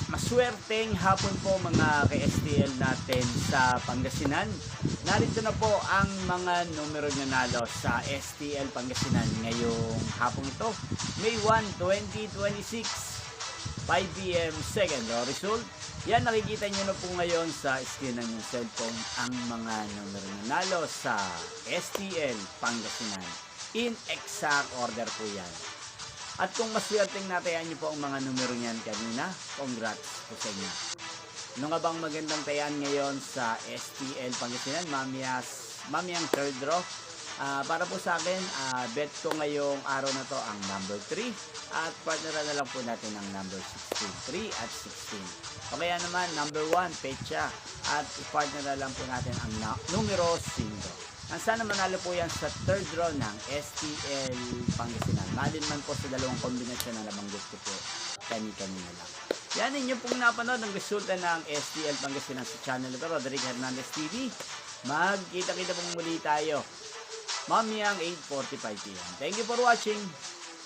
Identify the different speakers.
Speaker 1: Maswerteng hapon po mga ka-STL natin sa Pangasinan. Narito na po ang mga numero nanalo sa STL Pangasinan ngayong hapon ito, May 1, 2026, 5 p.m. second row result. Yan, nakikita nyo na po ngayon sa screen ng yung cellphone ang mga numero nanalo sa STL Pangasinan. In exact order po yan. At kung maswerteng natayaan nyo po ang mga numero niyan kanina, congrats po sa inyo. Ano nga bang magandang tayaan ngayon sa STL Pangasinan? Mamiyang third draw. Para po sa akin, bet ko ngayong araw na to ang number 3 at partner na lang po natin ang number 16. 3 at 16. O kaya naman, number 1, pecha at partner na lang po natin ang numero 5. Sana manalo po yan sa third draw ng STL Pangasinan. Malin man po sa dalawang kombinasyon na nabanggit ko po kanina lang. Yan, inyo pong napanood ang resulta ng STL Pangasinan sa channel ito, Roderick Hernandez TV. Magkita-kita pong muli tayo mamayang 8:45 p.m. Thank you for watching.